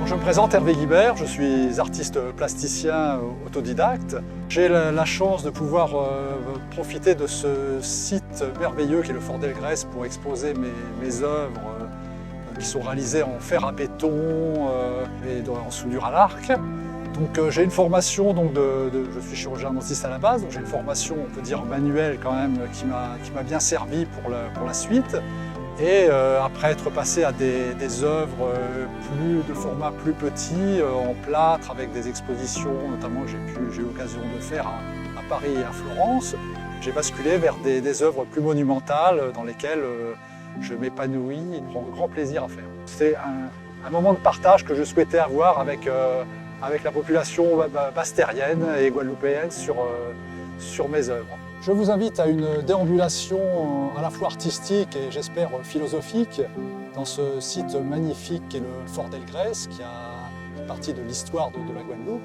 Je me présente Hervé Guibert, je suis artiste plasticien autodidacte. J'ai la chance de pouvoir profiter de ce site merveilleux qui est le Fort d'Elgrès pour exposer mes œuvres qui sont réalisées en fer à béton et en soudure à l'arc. Donc j'ai une formation, je suis chirurgien dentiste à la base, donc j'ai une formation, on peut dire manuelle quand même, qui m'a bien servi pour la suite. Et après être passé à des œuvres de format plus petit, en plâtre, avec des expositions, notamment j'ai eu l'occasion de faire à Paris et à Florence, j'ai basculé vers des œuvres plus monumentales dans lesquelles je m'épanouis et prends grand plaisir à faire. C'est un moment de partage que je souhaitais avoir avec la population bastérienne et guadeloupéenne sur mes œuvres. Je vous invite à une déambulation à la fois artistique et j'espère philosophique dans ce site magnifique qu'est le Fort d'Elgrès, qui a partie de l'histoire de la Guadeloupe,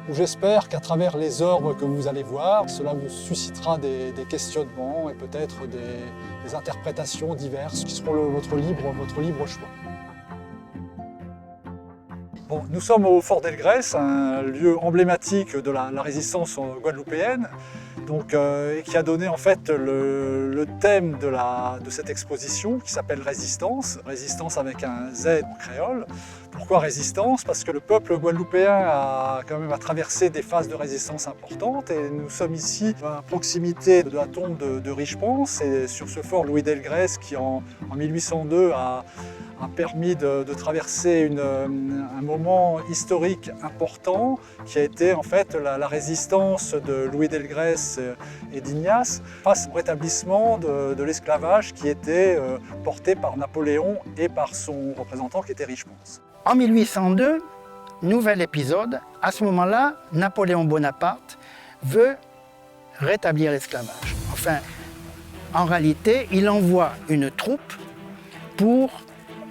où j'espère qu'à travers les œuvres que vous allez voir, cela vous suscitera des questionnements et peut-être des interprétations diverses qui seront votre libre choix. Bon, nous sommes au Fort d'Elgrès, un lieu emblématique de la résistance guadeloupéenne, et qui a donné en fait le thème de cette exposition qui s'appelle Résistance, Résistance avec un Z en créole. Pourquoi Résistance? Parce que le peuple guadeloupéen a quand même traversé des phases de résistance importantes et nous sommes ici à proximité de la tombe de Richepense et sur ce fort Louis d'Elgrès qui en 1802 a permis de traverser un moment historique important qui a été en fait la résistance de Louis d'Elgrès et d'Ignace face au rétablissement de l'esclavage qui était porté par Napoléon et par son représentant qui était Richepense. En 1802, nouvel épisode, à ce moment-là, Napoléon Bonaparte veut rétablir l'esclavage. Enfin, en réalité, il envoie une troupe pour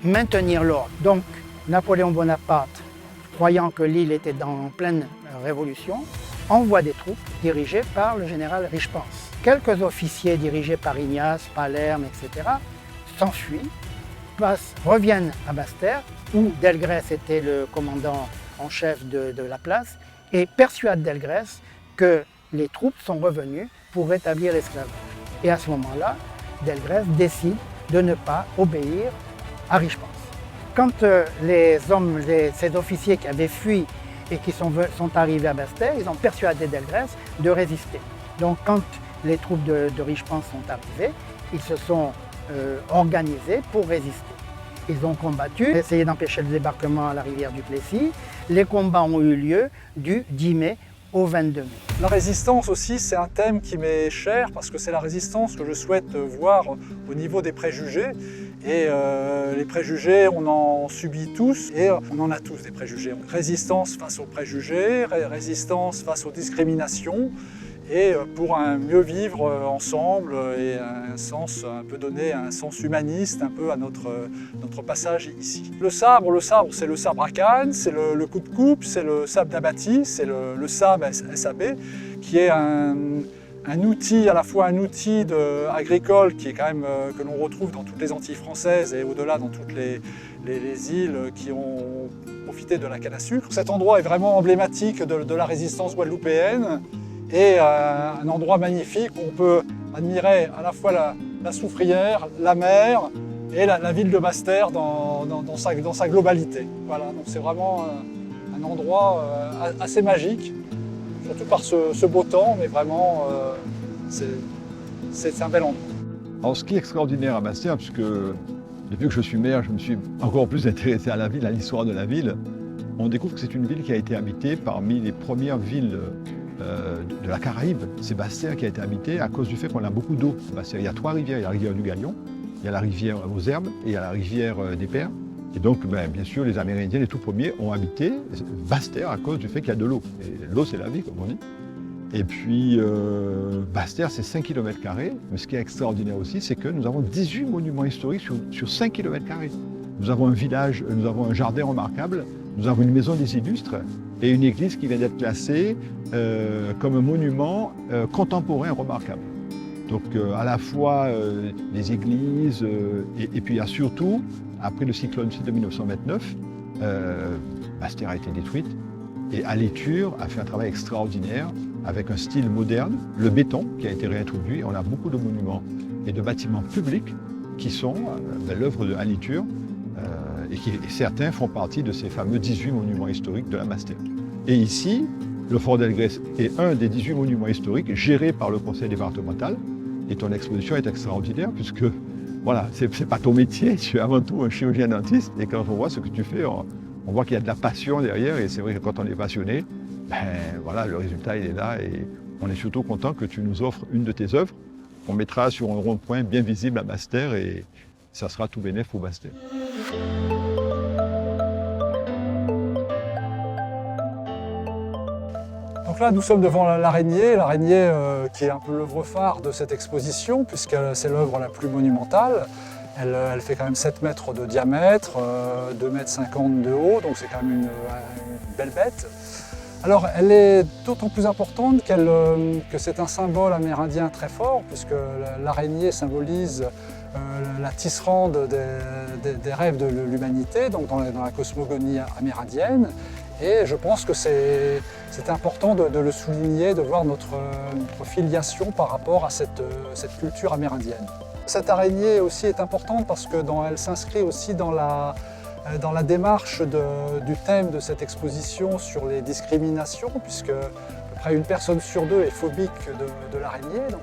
maintenir l'ordre. Donc, Napoléon Bonaparte, croyant que l'île était en pleine révolution, envoie des troupes dirigées par le général Richepense. Quelques officiers dirigés par Ignace, Palerme, etc. s'enfuient, reviennent à Basse-Terre, où Delgrès était le commandant en chef de la place, et persuadent Delgrès que les troupes sont revenues pour rétablir l'esclavage. Et à ce moment-là, Delgrès décide de ne pas obéir à Richepense. Quand ces officiers qui avaient fui et qui sont arrivés à Basse-Terre, ils ont persuadé Delgrès de résister. Donc quand les troupes de Richepense sont arrivées, ils se sont organisés pour résister. Ils ont combattu, essayé d'empêcher le débarquement à la rivière du Plessis. Les combats ont eu lieu du 10 mai au 22 mai. La résistance aussi, c'est un thème qui m'est cher parce que c'est la résistance que je souhaite voir au niveau des préjugés. Et les préjugés, on en subit tous et on en a tous des préjugés. Résistance face aux préjugés, résistance face aux discriminations et pour un mieux vivre ensemble et un peu donner un sens humaniste un peu à notre passage ici. Le sabre, c'est le sabre à canne, c'est le coup de coupe, c'est le sabre d'abatis, c'est le sabre SAB qui est un outil, à la fois un outil agricole qui est quand même, que l'on retrouve dans toutes les Antilles françaises et au-delà dans toutes les îles qui ont profité de la canne à sucre. Cet endroit est vraiment emblématique de la résistance guadeloupéenne et un endroit magnifique où on peut admirer à la fois la soufrière, la mer et la ville de Basse-Terre dans sa globalité. Voilà, donc c'est vraiment un endroit assez magique. Surtout par ce beau temps, mais vraiment, c'est un bel endroit. Alors, ce qui est extraordinaire à Basse-Terre, puisque depuis que je suis maire, je me suis encore plus intéressé à la ville, à l'histoire de la ville, on découvre que c'est une ville qui a été habitée parmi les premières villes de la Caraïbe. C'est Basse-Terre qui a été habitée à cause du fait qu'on a beaucoup d'eau. Il y a 3 rivières, il y a la rivière du Galion, il y a la rivière aux Herbes et il y a la rivière des Pères. Et donc, bien sûr, les Amérindiens, les tout premiers, ont habité Basse-Terre à cause du fait qu'il y a de l'eau. Et l'eau, c'est la vie, comme on dit. Et puis, Basse-Terre, c'est 5 km². Mais ce qui est extraordinaire aussi, c'est que nous avons 18 monuments historiques sur 5 km². Nous avons un village, nous avons un jardin remarquable, nous avons une maison des illustres et une église qui vient d'être classée comme un monument contemporain remarquable. Donc à la fois les églises et puis il y a surtout, après le cyclone de 1929, Basse-Terre a été détruite. Et Alitur a fait un travail extraordinaire avec un style moderne, le béton qui a été réintroduit. On a beaucoup de monuments et de bâtiments publics qui sont l'œuvre de Alitur et certains font partie de ces fameux 18 monuments historiques de la Basse-Terre. Et ici, le Fort d'Elgrès est un des 18 monuments historiques gérés par le conseil départemental. Et ton exposition est extraordinaire puisque voilà, c'est pas ton métier, tu es avant tout un chirurgien dentiste. Et quand on voit ce que tu fais, on voit qu'il y a de la passion derrière. Et c'est vrai que quand on est passionné, voilà, le résultat il est là. Et on est surtout content que tu nous offres une de tes œuvres qu'on mettra sur un rond-point bien visible à Basse-Terre et ça sera tout bénef pour Basse-Terre. Donc là, nous sommes devant l'araignée qui est un peu l'œuvre phare de cette exposition, puisque c'est l'œuvre la plus monumentale. Elle fait quand même 7 mètres de diamètre, 2,50 m de haut, donc c'est quand même une belle bête. Alors, elle est d'autant plus importante que c'est un symbole amérindien très fort, puisque l'araignée symbolise la tisserande des rêves de l'humanité, donc dans la cosmogonie amérindienne. Et je pense que c'est important de le souligner, de voir notre filiation par rapport à cette culture amérindienne. Cette araignée aussi est importante parce qu'elle s'inscrit aussi dans la démarche du thème de cette exposition sur les discriminations, puisque à peu près une personne sur 2 est phobique de l'araignée. Donc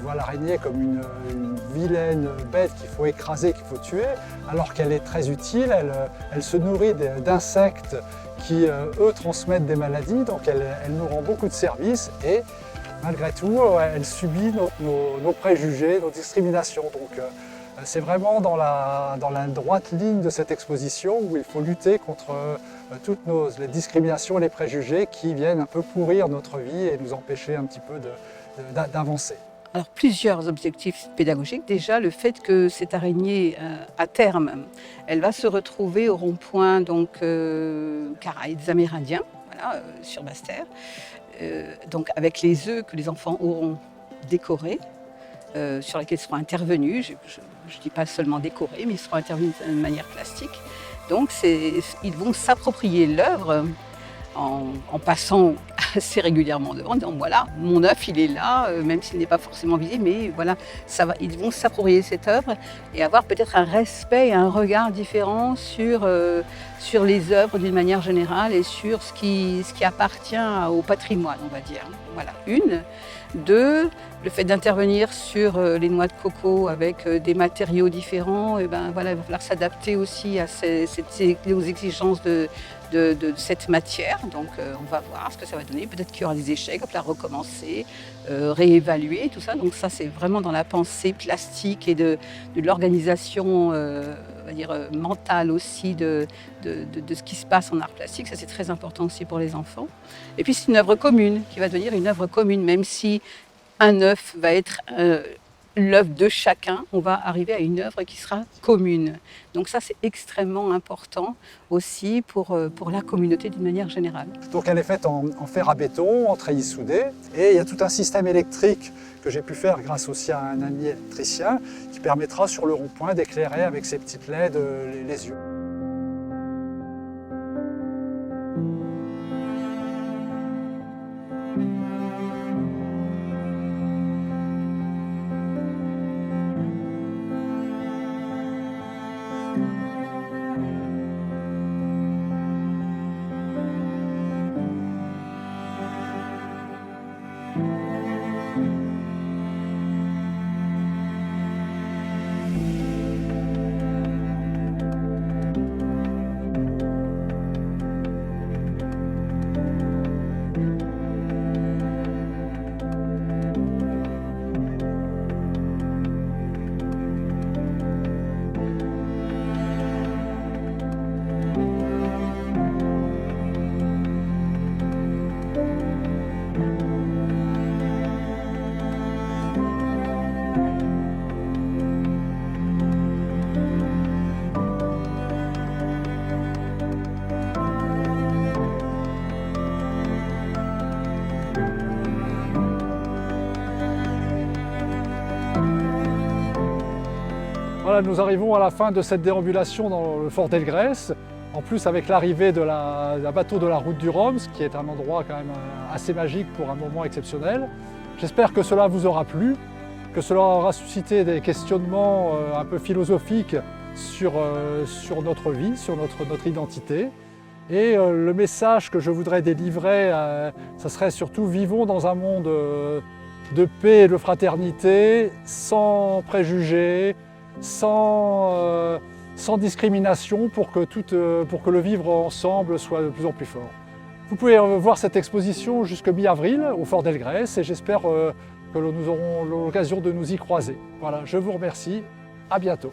on voit l'araignée comme une vilaine bête qu'il faut écraser, qu'il faut tuer, alors qu'elle est très utile, elle se nourrit d'insectes qui, eux, transmettent des maladies, donc elle nous rend beaucoup de services et malgré tout, elle subit nos préjugés, nos discriminations. Donc c'est vraiment dans la droite ligne de cette exposition où il faut lutter contre toutes les discriminations et les préjugés qui viennent un peu pourrir notre vie et nous empêcher un petit peu d'avancer. Alors plusieurs objectifs pédagogiques. Déjà le fait que cette araignée, à terme, elle va se retrouver au rond-point Caraïbes des Amérindiens, voilà, sur Basse-Terre, donc avec les œufs que les enfants auront décorés, sur lesquels ils seront intervenus. Je ne dis pas seulement décorés, mais ils seront intervenus de manière plastique. Donc ils vont s'approprier l'œuvre en passant assez régulièrement devant, en disant voilà, mon œuf il est là, même s'il n'est pas forcément visible, mais voilà, ils vont s'approprier cette œuvre et avoir peut-être un respect et un regard différent sur les œuvres d'une manière générale et sur ce qui appartient au patrimoine, on va dire. Voilà, une. 2, le fait d'intervenir sur les noix de coco avec des matériaux différents, et voilà, il va falloir s'adapter aussi aux exigences de cette matière. Donc on va voir ce que ça va donner. Peut-être qu'il y aura des échecs, on va recommencer, réévaluer, tout ça. Donc ça, c'est vraiment dans la pensée plastique et de l'organisation on va dire, mentale aussi de ce qui se passe en art plastique. Ça, c'est très important aussi pour les enfants. Et puis, c'est une œuvre commune qui va devenir une œuvre commune, même si un œuf va être l'œuvre de chacun, on va arriver à une œuvre qui sera commune. Donc ça, c'est extrêmement important aussi pour la communauté d'une manière générale. Donc elle est faite en fer à béton, en treillis soudé, et il y a tout un système électrique que j'ai pu faire grâce aussi à un ami électricien qui permettra sur le rond-point d'éclairer avec ses petites LED les yeux. Voilà, nous arrivons à la fin de cette déambulation dans le fort d'Elgrès. En plus, avec l'arrivée d'un bateau de la route du Rhum, ce qui est un endroit quand même assez magique pour un moment exceptionnel. J'espère que cela vous aura plu, que cela aura suscité des questionnements un peu philosophiques sur notre vie, sur notre identité. Et le message que je voudrais délivrer, ça serait surtout vivons dans un monde de paix et de fraternité, sans préjugés, sans discrimination, pour que le vivre ensemble soit de plus en plus fort. Vous pouvez voir cette exposition jusqu'au mi-avril au Fort d'Elgrès et j'espère que nous aurons l'occasion de nous y croiser. Voilà, je vous remercie, à bientôt.